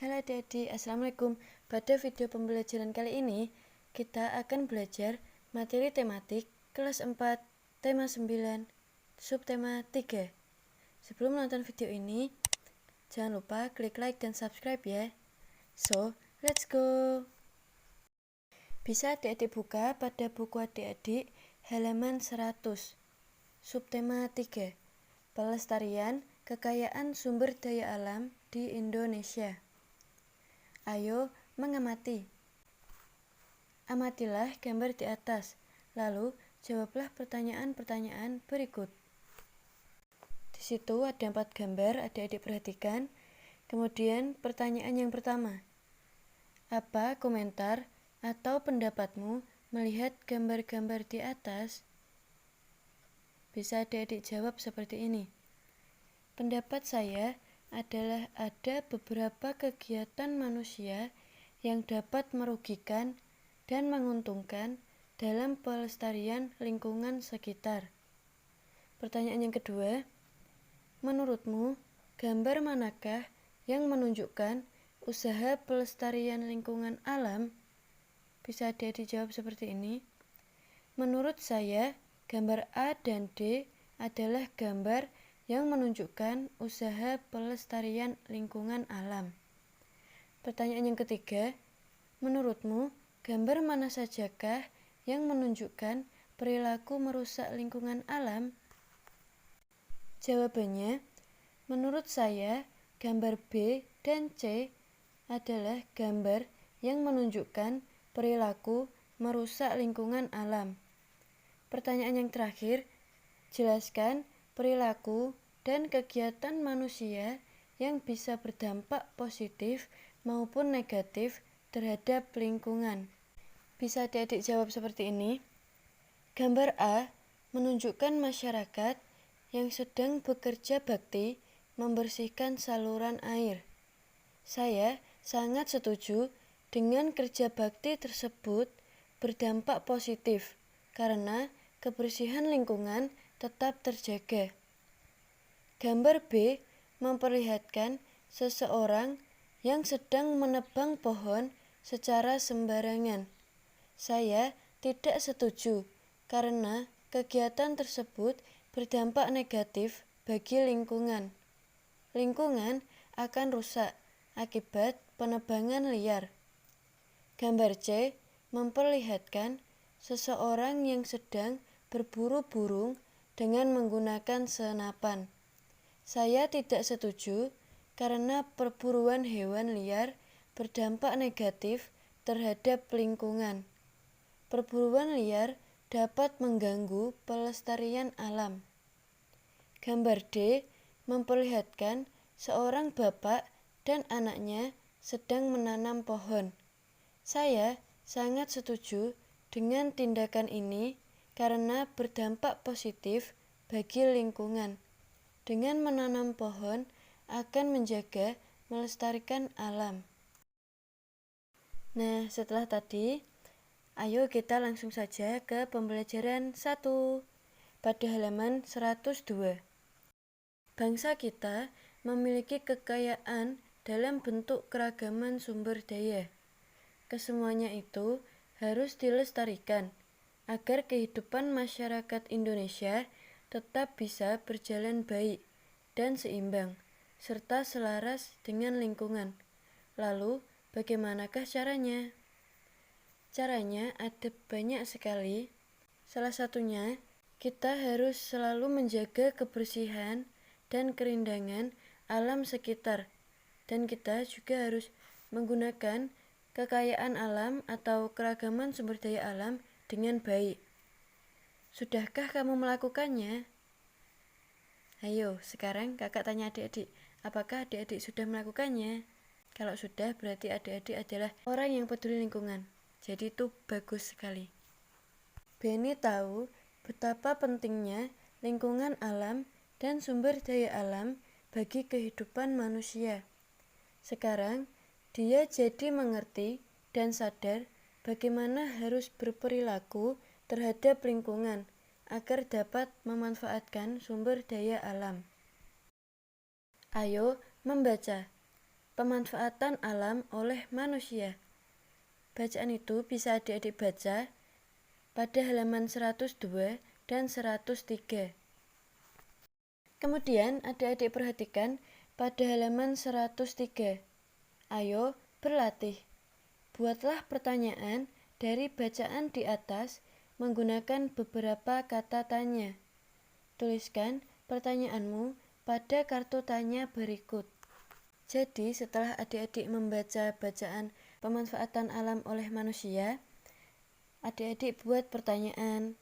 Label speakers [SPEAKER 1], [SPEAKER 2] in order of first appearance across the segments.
[SPEAKER 1] Halo adik-adik, Assalamualaikum. Pada video pembelajaran kali ini, kita akan belajar materi tematik kelas 4, tema 9, subtema 3. Sebelum menonton video ini, jangan lupa klik like dan subscribe ya. So, let's go! Bisa adik-adik buka pada buku adik-adik halaman 100, subtema 3, pelestarian kekayaan sumber daya alam di Indonesia. Ayo mengamati. Amatilah gambar di atas, lalu jawablah pertanyaan-pertanyaan berikut. Di situ ada 4 gambar, adik-adik perhatikan. Kemudian pertanyaan yang pertama, apa komentar atau pendapatmu melihat gambar-gambar di atas? Bisa adik-adik jawab seperti ini. Pendapat saya adalah ada beberapa kegiatan manusia yang dapat merugikan dan menguntungkan dalam pelestarian lingkungan sekitar. Pertanyaan yang kedua, menurutmu gambar manakah yang menunjukkan usaha pelestarian lingkungan alam? Bisa adik-adik jawab seperti ini. Menurut saya, gambar A dan D adalah gambar yang menunjukkan usaha pelestarian lingkungan alam. Pertanyaan yang ketiga, menurutmu gambar mana sajakah yang menunjukkan perilaku merusak lingkungan alam? Jawabannya, menurut saya gambar B dan C adalah gambar yang menunjukkan perilaku merusak lingkungan alam. Pertanyaan yang terakhir, jelaskan perilaku dan kegiatan manusia yang bisa berdampak positif maupun negatif terhadap lingkungan. Bisa adik-adik jawab seperti ini. Gambar A menunjukkan masyarakat yang sedang bekerja bakti membersihkan saluran air. Saya sangat setuju dengan kerja bakti tersebut berdampak positif karena kebersihan lingkungan tetap terjaga. Gambar B memperlihatkan seseorang yang sedang menebang pohon secara sembarangan. Saya tidak setuju karena kegiatan tersebut berdampak negatif bagi lingkungan. Lingkungan akan rusak akibat penebangan liar. Gambar C memperlihatkan seseorang yang sedang berburu burung dengan menggunakan senapan. Saya tidak setuju karena perburuan hewan liar berdampak negatif terhadap lingkungan. Perburuan liar dapat mengganggu pelestarian alam. Gambar D memperlihatkan seorang bapak dan anaknya sedang menanam pohon. Saya sangat setuju dengan tindakan ini karena berdampak positif bagi lingkungan. Dengan menanam pohon akan menjaga melestarikan alam. Nah, setelah tadi, ayo kita langsung saja ke pembelajaran 1 pada halaman 102. Bangsa kita memiliki kekayaan dalam bentuk keragaman sumber daya. Kesemuanya itu harus dilestarikan agar kehidupan masyarakat Indonesia tetap bisa berjalan baik dan seimbang, serta selaras dengan lingkungan. Lalu, bagaimanakah caranya? Caranya ada banyak sekali. Salah satunya, kita harus selalu menjaga kebersihan dan kerindangan alam sekitar. Dan kita juga harus menggunakan kekayaan alam atau keragaman sumber daya alam dengan baik. Sudahkah kamu melakukannya? Ayo, sekarang kakak tanya adik-adik, apakah adik-adik sudah melakukannya? Kalau sudah, berarti adik-adik adalah orang yang peduli lingkungan. Jadi itu bagus sekali. Benny tahu betapa pentingnya lingkungan alam dan sumber daya alam bagi kehidupan manusia. Sekarang, dia jadi mengerti dan sadar bagaimana harus berperilaku terhadap lingkungan agar dapat memanfaatkan sumber daya alam. Ayo membaca. pemanfaatan alam oleh manusia. Bacaan itu bisa adik-adik baca pada halaman 102 dan 103. Kemudian adik-adik perhatikan pada halaman 103. Ayo berlatih. Buatlah pertanyaan dari bacaan di atas menggunakan beberapa kata tanya. Tuliskan pertanyaanmu pada kartu tanya berikut. Jadi setelah adik-adik membaca bacaan pemanfaatan alam oleh manusia, adik-adik buat pertanyaan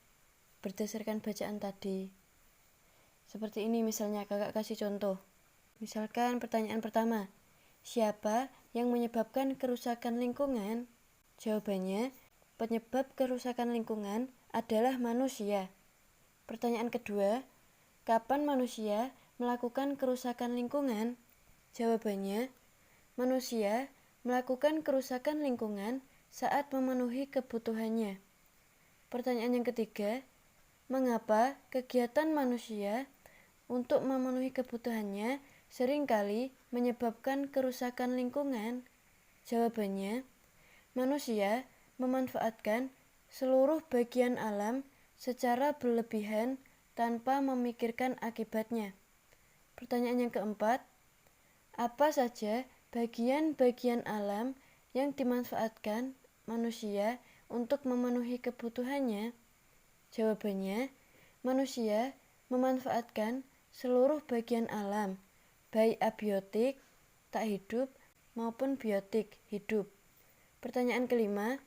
[SPEAKER 1] berdasarkan bacaan tadi. Seperti ini misalnya, kakak kasih contoh. Misalkan pertanyaan pertama, siapa yang menyebabkan kerusakan lingkungan? Jawabannya, penyebab kerusakan lingkungan adalah manusia. Pertanyaan kedua, kapan manusia melakukan kerusakan lingkungan? Jawabannya, manusia melakukan kerusakan lingkungan saat memenuhi kebutuhannya. Pertanyaan yang ketiga, mengapa kegiatan manusia untuk memenuhi kebutuhannya seringkali menyebabkan kerusakan lingkungan? Jawabannya, manusia memanfaatkan seluruh bagian alam secara berlebihan tanpa memikirkan akibatnya. Pertanyaan yang keempat, apa saja bagian-bagian alam yang dimanfaatkan manusia untuk memenuhi kebutuhannya? Jawabannya, manusia memanfaatkan seluruh bagian alam, baik abiotik, tak hidup, maupun biotik, hidup. Pertanyaan kelima,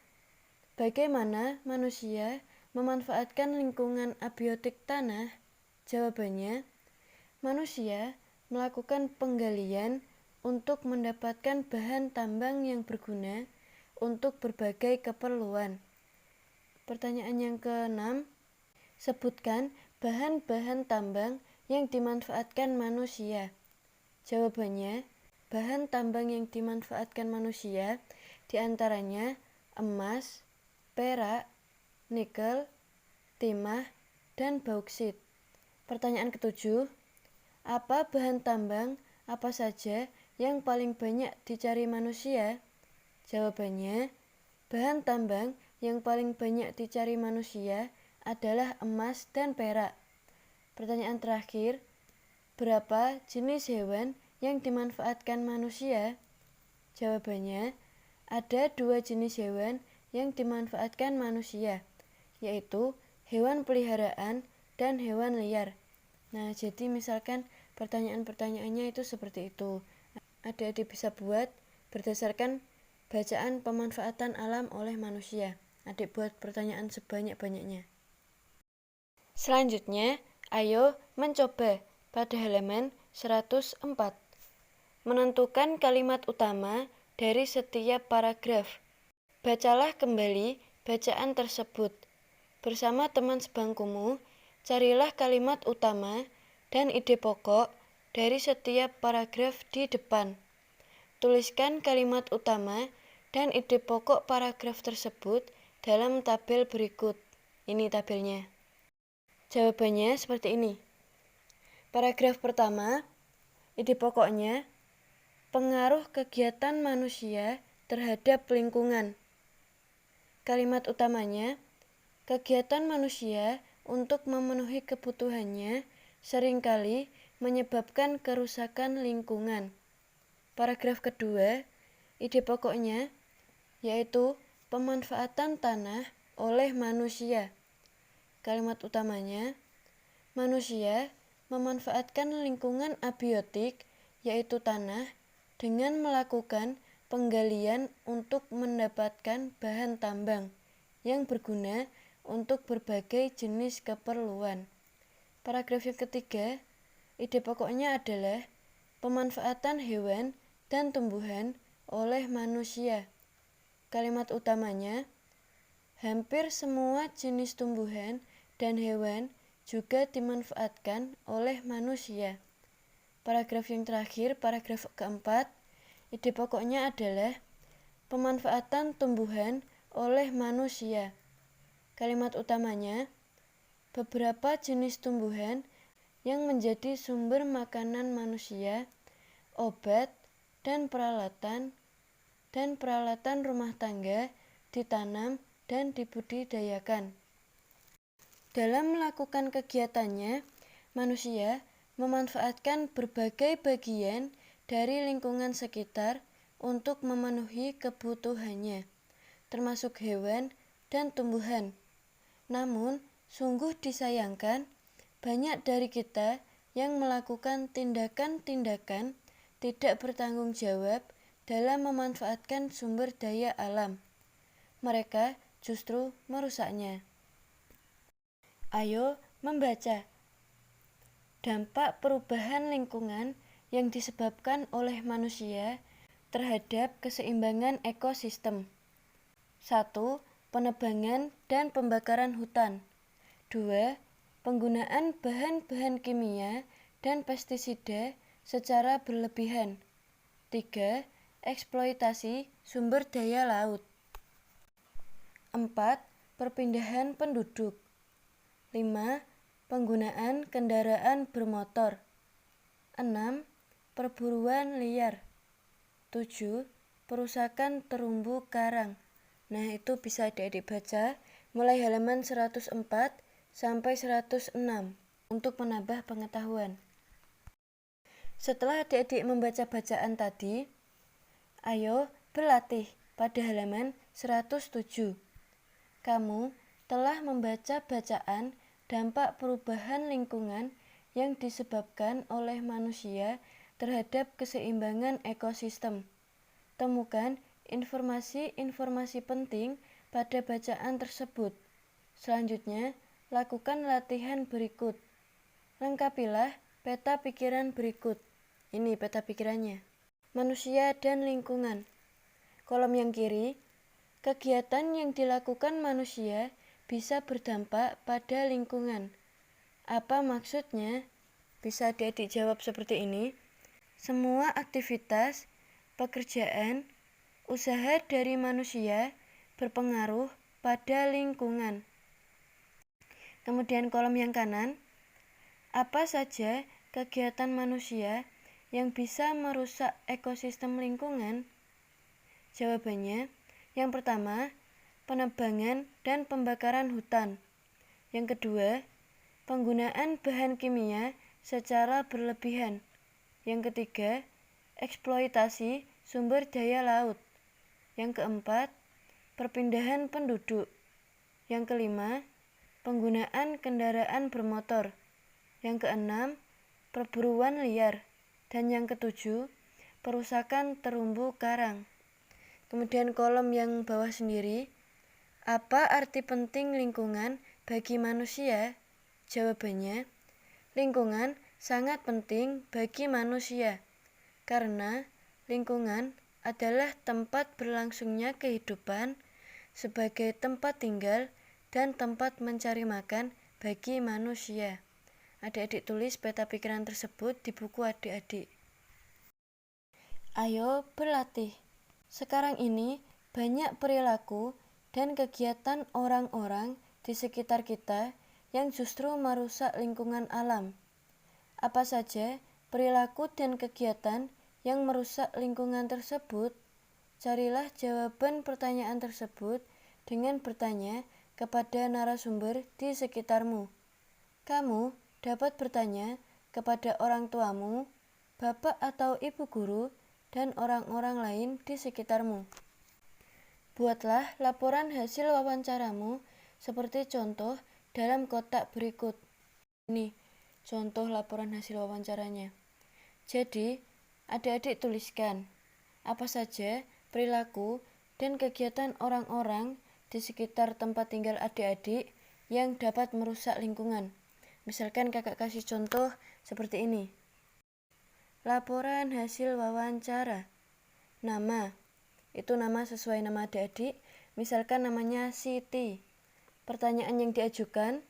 [SPEAKER 1] bagaimana manusia memanfaatkan lingkungan abiotik tanah? Jawabannya, manusia melakukan penggalian untuk mendapatkan bahan tambang yang berguna untuk berbagai keperluan. Pertanyaan yang keenam, sebutkan bahan-bahan tambang yang dimanfaatkan manusia. Jawabannya, bahan tambang yang dimanfaatkan manusia diantaranya emas, perak, nikel, timah, dan bauksit. Pertanyaan ketujuh, apa bahan tambang apa saja yang paling banyak dicari manusia? Jawabannya, bahan tambang yang paling banyak dicari manusia adalah emas dan perak. Pertanyaan terakhir, berapa jenis hewan yang dimanfaatkan manusia? Jawabannya, ada 2 jenis hewan yang dimanfaatkan manusia, yaitu hewan peliharaan dan hewan liar. Nah, jadi misalkan pertanyaan-pertanyaannya itu seperti itu. Adik-adik bisa buat berdasarkan bacaan pemanfaatan alam oleh manusia. Adik buat pertanyaan sebanyak-banyaknya. Selanjutnya, ayo mencoba pada halaman 104. Menentukan kalimat utama dari setiap paragraf. Bacalah kembali bacaan tersebut. Bersama teman sebangkumu, carilah kalimat utama dan ide pokok dari setiap paragraf di depan. Tuliskan kalimat utama dan ide pokok paragraf tersebut dalam tabel berikut. Ini tabelnya. Jawabannya seperti ini. Paragraf pertama, ide pokoknya, pengaruh kegiatan manusia terhadap lingkungan. Kalimat utamanya, kegiatan manusia untuk memenuhi kebutuhannya seringkali menyebabkan kerusakan lingkungan. Paragraf kedua, ide pokoknya, yaitu pemanfaatan tanah oleh manusia. Kalimat utamanya, manusia memanfaatkan lingkungan abiotik, yaitu tanah, dengan melakukan penggalian untuk mendapatkan bahan tambang yang berguna untuk berbagai jenis keperluan. Paragraf yang ketiga, ide pokoknya adalah pemanfaatan hewan dan tumbuhan oleh manusia. Kalimat utamanya, hampir semua jenis tumbuhan dan hewan juga dimanfaatkan oleh manusia. Paragraf yang terakhir, paragraf keempat, ide pokoknya adalah pemanfaatan tumbuhan oleh manusia. Kalimat utamanya, beberapa jenis tumbuhan yang menjadi sumber makanan manusia, obat, dan peralatan rumah tangga ditanam dan dibudidayakan. Dalam melakukan kegiatannya, manusia memanfaatkan berbagai bagian dari lingkungan sekitar untuk memenuhi kebutuhannya, termasuk hewan dan tumbuhan. Namun, sungguh disayangkan, banyak dari kita yang melakukan tindakan-tindakan tidak bertanggung jawab dalam memanfaatkan sumber daya alam. Mereka justru merusaknya. Ayo membaca dampak perubahan lingkungan yang disebabkan oleh manusia terhadap keseimbangan ekosistem. 1. Penebangan dan pembakaran hutan. 2. Penggunaan bahan-bahan kimia dan pestisida secara berlebihan. 3. Eksploitasi sumber daya laut. 4. Perpindahan penduduk. 5. Penggunaan kendaraan bermotor. 6. Perburuan liar. 7. Perusakan terumbu karang. Nah, itu bisa adik-adik baca mulai halaman 104 sampai 106 untuk menambah pengetahuan. Setelah adik-adik membaca bacaan tadi, ayo berlatih pada halaman 107. Kamu telah membaca bacaan dampak perubahan lingkungan yang disebabkan oleh manusia terhadap keseimbangan ekosistem. Temukan informasi-informasi penting pada bacaan tersebut. Selanjutnya, lakukan latihan berikut. Lengkapilah peta pikiran berikut. Ini peta pikirannya. Manusia dan lingkungan. Kolom yang kiri, kegiatan yang dilakukan manusia bisa berdampak pada lingkungan. Apa maksudnya? Bisa adik-adik jawab seperti ini. Semua aktivitas, pekerjaan, usaha dari manusia berpengaruh pada lingkungan. Kemudian kolom yang kanan, apa saja kegiatan manusia yang bisa merusak ekosistem lingkungan? Jawabannya, yang pertama, penebangan dan pembakaran hutan. Yang kedua, penggunaan bahan kimia secara berlebihan. Yang ketiga, eksploitasi sumber daya laut. Yang keempat, perpindahan penduduk. Yang kelima, penggunaan kendaraan bermotor. Yang keenam, perburuan liar. Dan yang ketujuh, perusakan terumbu karang. Kemudian kolom yang bawah sendiri, apa arti penting lingkungan bagi manusia? Jawabannya, lingkungan sangat penting bagi manusia, karena lingkungan adalah tempat berlangsungnya kehidupan sebagai tempat tinggal dan tempat mencari makan bagi manusia. Adik-adik tulis peta pikiran tersebut di buku adik-adik. Ayo berlatih. Sekarang ini banyak perilaku dan kegiatan orang-orang di sekitar kita yang justru merusak lingkungan alam. Apa saja perilaku dan kegiatan yang merusak lingkungan tersebut? Carilah jawaban pertanyaan tersebut dengan bertanya kepada narasumber di sekitarmu. Kamu dapat bertanya kepada orang tuamu, bapak atau ibu guru, dan orang-orang lain di sekitarmu. Buatlah laporan hasil wawancaramu seperti contoh dalam kotak berikut. Ini contoh laporan hasil wawancaranya. Jadi, adik-adik tuliskan apa saja perilaku dan kegiatan orang-orang di sekitar tempat tinggal adik-adik yang dapat merusak lingkungan. Misalkan kakak kasih contoh seperti ini. Laporan hasil wawancara. Nama. Itu nama sesuai nama adik-adik. Misalkan namanya Siti. Pertanyaan yang diajukan,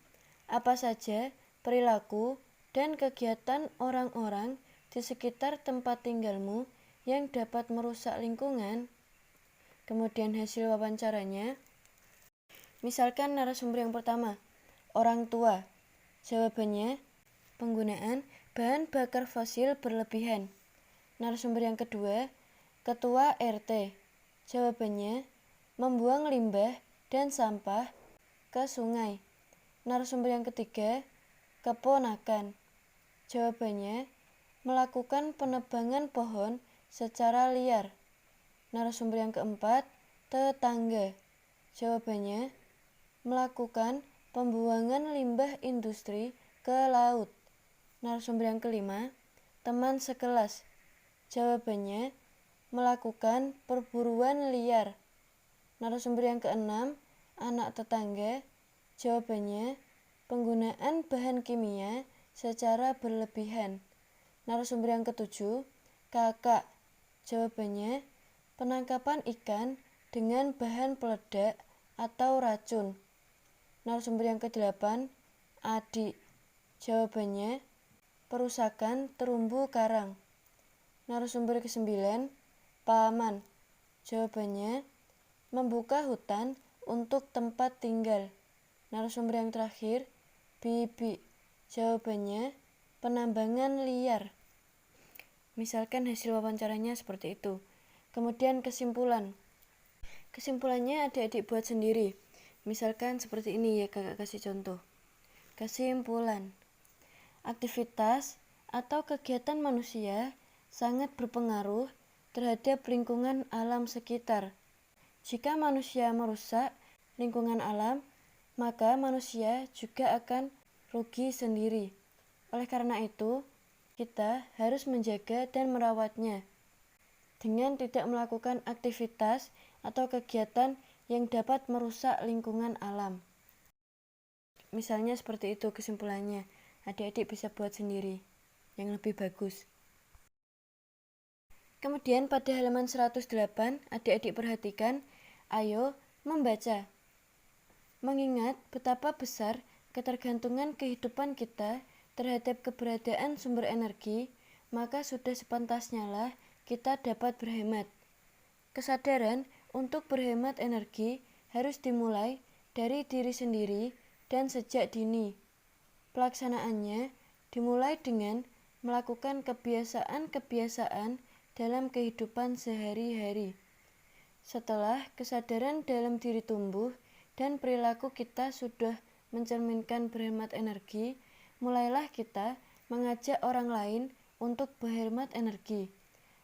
[SPEAKER 1] apa saja perilaku dan kegiatan orang-orang di sekitar tempat tinggalmu yang dapat merusak lingkungan? Kemudian hasil wawancaranya. Misalkan narasumber yang pertama, orang tua. Jawabannya, penggunaan bahan bakar fosil berlebihan. Narasumber yang kedua, Ketua RT. Jawabannya, membuang limbah dan sampah ke sungai. Narasumber yang ketiga, keponakan. Jawabannya, melakukan penebangan pohon secara liar. Narasumber yang keempat, tetangga. Jawabannya, melakukan pembuangan limbah industri ke laut. Narasumber yang kelima, teman sekelas. Jawabannya, melakukan perburuan liar. Narasumber yang keenam, anak tetangga. Jawabannya, penggunaan bahan kimia secara berlebihan. Narasumber yang ketujuh, kakak. Jawabannya, penangkapan ikan dengan bahan peledak atau racun. Narasumber yang kedelapan, adik. Jawabannya, perusakan terumbu karang. Narasumber kesembilan, paman. Jawabannya, membuka hutan untuk tempat tinggal. Narasumber yang terakhir, bibi. Jawabannya, penambangan liar. Misalkan hasil wawancaranya seperti itu. Kemudian kesimpulan. Kesimpulannya adik-adik buat sendiri. Misalkan seperti ini ya, kakak kasih contoh. Kesimpulan. Aktivitas atau kegiatan manusia sangat berpengaruh terhadap lingkungan alam sekitar. Jika manusia merusak lingkungan alam, maka manusia juga akan rugi sendiri. Oleh karena itu, kita harus menjaga dan merawatnya dengan tidak melakukan aktivitas atau kegiatan yang dapat merusak lingkungan alam. Misalnya seperti itu kesimpulannya. Adik-adik bisa buat sendiri yang lebih bagus. Kemudian pada halaman 108, adik-adik perhatikan, ayo membaca. Mengingat betapa besar ketergantungan kehidupan kita terhadap keberadaan sumber energi, maka sudah sepantasnya lah kita dapat berhemat. Kesadaran untuk berhemat energi harus dimulai dari diri sendiri dan sejak dini. Pelaksanaannya dimulai dengan melakukan kebiasaan-kebiasaan dalam kehidupan sehari-hari. Setelah kesadaran dalam diri tumbuh dan perilaku kita sudah mencerminkan berhemat energi, mulailah kita mengajak orang lain untuk berhemat energi.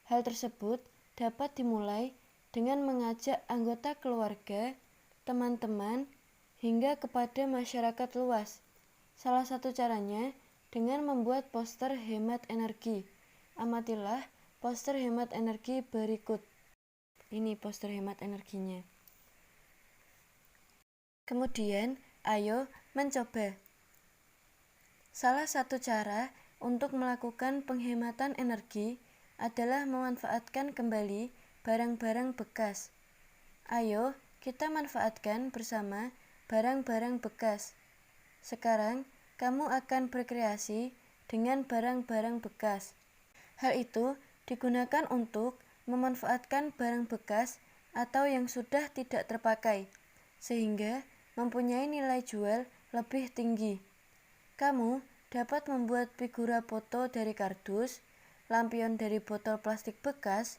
[SPEAKER 1] Hal tersebut dapat dimulai dengan mengajak anggota keluarga, teman-teman, hingga kepada masyarakat luas. Salah satu caranya dengan membuat poster hemat energi. Amatilah poster hemat energi berikut. Ini poster hemat energinya. Kemudian, ayo mencoba. Salah satu cara untuk melakukan penghematan energi adalah memanfaatkan kembali barang-barang bekas. Ayo, kita manfaatkan bersama barang-barang bekas. Sekarang, kamu akan berkreasi dengan barang-barang bekas. Hal itu digunakan untuk memanfaatkan barang bekas atau yang sudah tidak terpakai, sehingga mempunyai nilai jual lebih tinggi. Kamu dapat membuat figura foto dari kardus, lampion dari botol plastik bekas,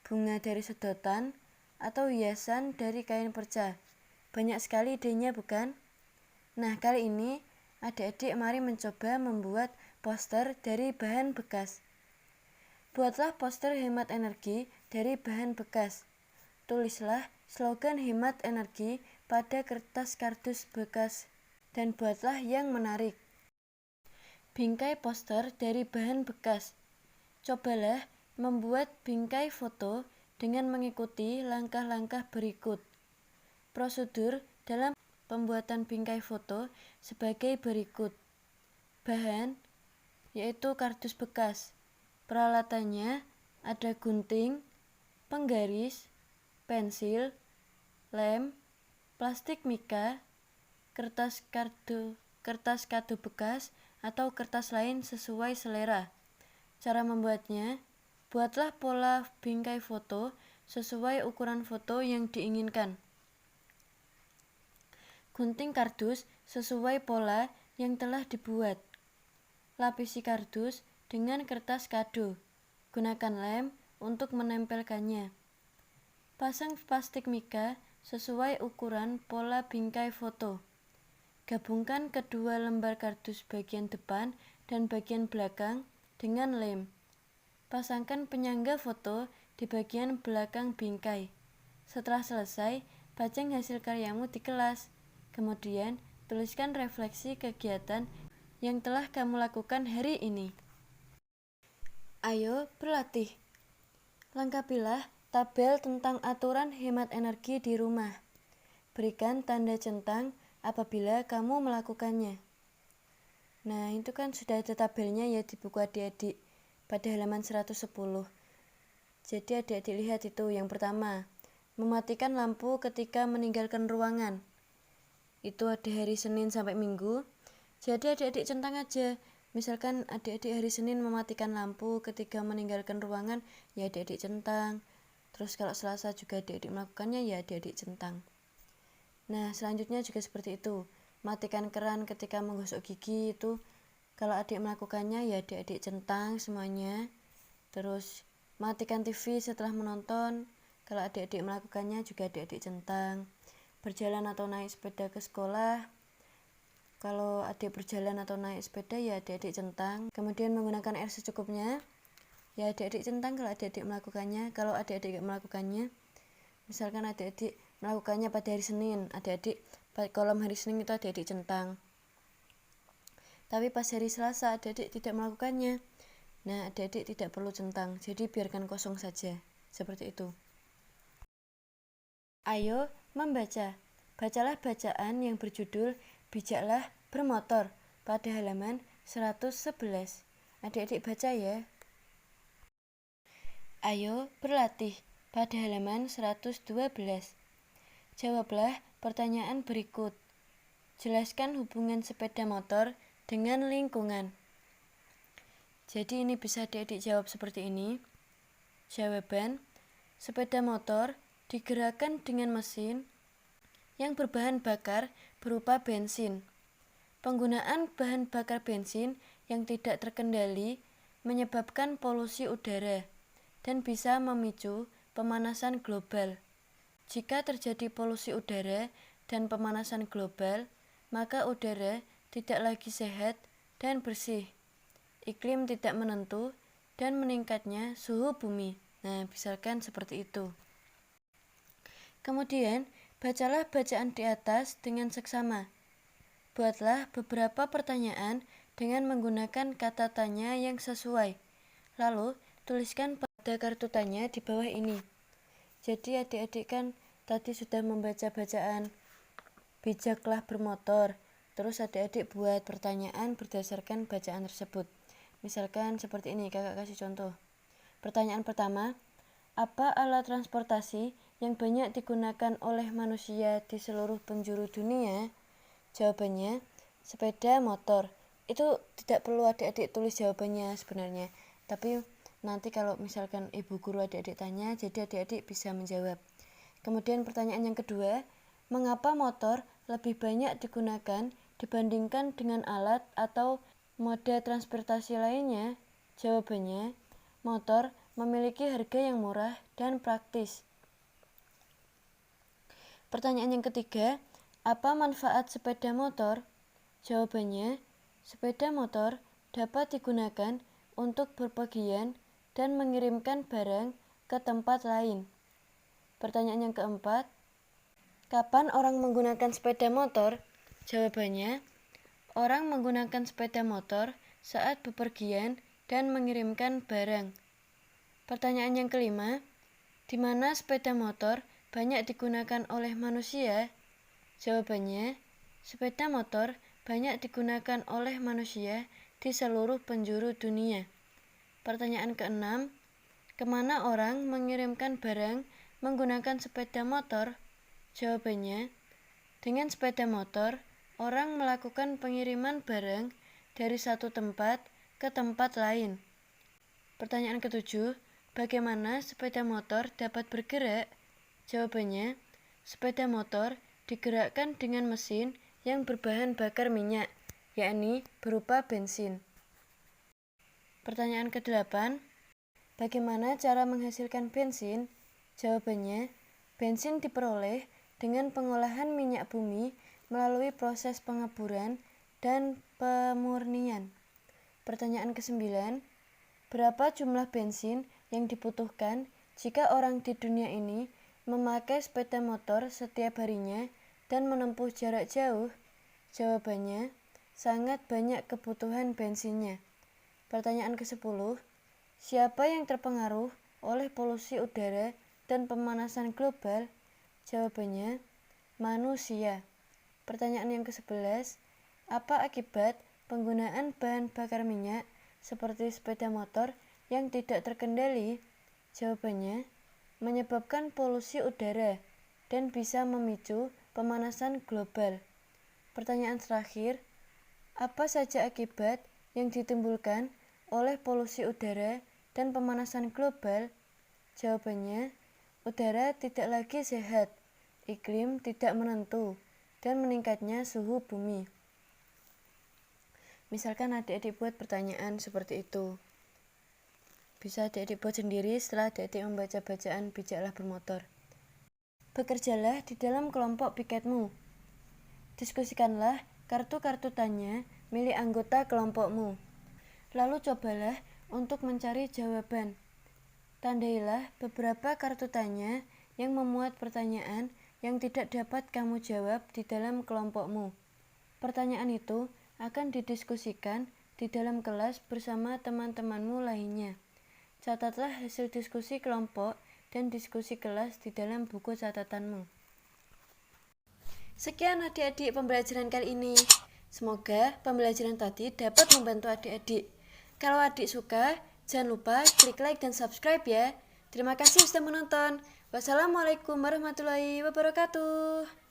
[SPEAKER 1] bunga dari sedotan, atau hiasan dari kain perca. Banyak sekali idenya, bukan? Nah, kali ini adik-adik mari mencoba membuat poster dari bahan bekas. Buatlah poster hemat energi dari bahan bekas. Tulislah slogan hemat energi pada kertas kardus bekas dan buatlah yang menarik. Bingkai poster dari bahan bekas. Cobalah membuat bingkai foto dengan mengikuti langkah-langkah berikut. Prosedur dalam pembuatan bingkai foto sebagai berikut. Bahan yaitu kardus bekas. Peralatannya ada gunting, penggaris, pensil, lem, plastik mika, kertas kado bekas atau kertas lain sesuai selera. Cara membuatnya, buatlah pola bingkai foto sesuai ukuran foto yang diinginkan. Gunting kardus sesuai pola yang telah dibuat. Lapisi kardus dengan kertas kado. Gunakan lem untuk menempelkannya. Pasang plastik mika sesuai ukuran pola bingkai foto. Gabungkan kedua lembar kardus bagian depan dan bagian belakang dengan lem. Pasangkan penyangga foto di bagian belakang bingkai. Setelah selesai, pajang hasil karyamu di kelas. Kemudian, tuliskan refleksi kegiatan yang telah kamu lakukan hari ini. Ayo berlatih. Lengkapilah tabel tentang aturan hemat energi di rumah. Berikan tanda centang apabila kamu melakukannya. Nah, itu kan sudah ada tabelnya ya di buku adik-adik pada halaman 110. Jadi adik-adik lihat itu. Yang pertama, mematikan lampu ketika meninggalkan ruangan. Itu ada hari Senin sampai Minggu. Jadi adik-adik centang aja. Misalkan adik-adik hari Senin mematikan lampu ketika meninggalkan ruangan, ya adik-adik centang. Terus kalau Selasa juga adik-adik melakukannya, ya adik-adik centang. Nah, selanjutnya juga seperti itu. Matikan keran ketika menggosok gigi itu, kalau adik melakukannya, ya adik-adik centang semuanya. Terus, matikan TV setelah menonton, kalau adik-adik melakukannya juga adik-adik centang. Berjalan atau naik sepeda ke sekolah, kalau adik berjalan atau naik sepeda, ya adik-adik centang. Kemudian menggunakan air secukupnya, ya adik-adik centang kalau adik-adik melakukannya. Kalau adik-adik melakukannya, misalkan adik-adik melakukannya pada hari Senin, adik-adik pada kolom hari Senin itu adik-adik centang. Tapi pas hari Selasa adik-adik tidak melakukannya, nah adik-adik tidak perlu centang, jadi biarkan kosong saja, seperti itu. Ayo membaca. Bacalah bacaan yang berjudul Bijaklah Bermotor pada halaman 111. Adik-adik baca ya. Ayo berlatih pada halaman 112. Jawablah pertanyaan berikut. Jelaskan hubungan sepeda motor dengan lingkungan. Jadi ini bisa adik-adik jawab seperti ini. Jawaban, sepeda motor digerakkan dengan mesin yang berbahan bakar berupa bensin. Penggunaan bahan bakar bensin yang tidak terkendali menyebabkan polusi udara dan bisa memicu pemanasan global. Jika terjadi polusi udara dan pemanasan global, maka udara tidak lagi sehat dan bersih. Iklim tidak menentu dan meningkatnya suhu bumi. Nah, misalkan seperti itu. Kemudian, bacalah bacaan di atas dengan seksama. Buatlah beberapa pertanyaan dengan menggunakan kata tanya yang sesuai. Lalu, tuliskan pada kartu tanya di bawah ini. Jadi adik-adik kan tadi sudah membaca bacaan Bijaklah bermotor. Terus adik-adik buat pertanyaan berdasarkan bacaan tersebut. Misalkan seperti ini, kakak kasih contoh. Pertanyaan pertama, apa alat transportasi yang banyak digunakan oleh manusia di seluruh penjuru dunia? Jawabannya, sepeda motor. Itu tidak perlu adik-adik tulis jawabannya sebenarnya. Tapi nanti kalau misalkan ibu guru adik-adik tanya, jadi adik-adik bisa menjawab. Kemudian pertanyaan yang kedua, mengapa motor lebih banyak digunakan dibandingkan dengan alat atau moda transportasi lainnya? Jawabannya, motor memiliki harga yang murah dan praktis. Pertanyaan yang ketiga, apa manfaat sepeda motor? Jawabannya, sepeda motor dapat digunakan untuk berpergian dan mengirimkan barang ke tempat lain. Pertanyaan yang keempat, kapan orang menggunakan sepeda motor? Jawabannya, orang menggunakan sepeda motor saat bepergian dan mengirimkan barang. Pertanyaan yang kelima, di mana sepeda motor banyak digunakan oleh manusia? Jawabannya, sepeda motor banyak digunakan oleh manusia di seluruh penjuru dunia. Pertanyaan keenam, kemana orang mengirimkan barang menggunakan sepeda motor? Jawabannya, dengan sepeda motor, orang melakukan pengiriman barang dari satu tempat ke tempat lain. Pertanyaan ketujuh, bagaimana sepeda motor dapat bergerak? Jawabannya, sepeda motor digerakkan dengan mesin yang berbahan bakar minyak, yakni berupa bensin. Pertanyaan ke-8, Bagaimana cara menghasilkan bensin? Jawabannya, bensin diperoleh dengan pengolahan minyak bumi melalui proses pengeburan dan pemurnian. Pertanyaan ke-9, berapa jumlah bensin yang dibutuhkan jika orang di dunia ini memakai sepeda motor setiap harinya dan menempuh jarak jauh? Jawabannya, sangat banyak kebutuhan bensinnya. Pertanyaan ke-10, siapa yang terpengaruh oleh polusi udara dan pemanasan global? Jawabannya, manusia. Pertanyaan yang ke-11, apa akibat penggunaan bahan bakar minyak seperti sepeda motor yang tidak terkendali? Jawabannya, menyebabkan polusi udara dan bisa memicu pemanasan global. Pertanyaan terakhir, apa saja akibat yang ditimbulkan oleh polusi udara dan pemanasan global? Jawabannya, udara tidak lagi sehat, iklim tidak menentu, dan meningkatnya suhu bumi. Misalkan adik-adik buat pertanyaan seperti itu. Bisa adik-adik buat sendiri setelah adik-adik membaca bacaan Bijaklah Bermotor. Bekerjalah di dalam kelompok piketmu. Diskusikanlah kartu-kartu tanya milik anggota kelompokmu. Lalu cobalah untuk mencari jawaban. Tandailah beberapa kartu tanya yang memuat pertanyaan yang tidak dapat kamu jawab di dalam kelompokmu. Pertanyaan itu akan didiskusikan di dalam kelas bersama teman-temanmu lainnya. Catatlah hasil diskusi kelompok dan diskusi kelas di dalam buku catatanmu. Sekian adik-adik pembelajaran kali ini. Semoga pembelajaran tadi dapat membantu adik-adik. Kalau adik suka, jangan lupa klik like dan subscribe ya. Terima kasih sudah menonton. Wassalamualaikum warahmatullahi wabarakatuh.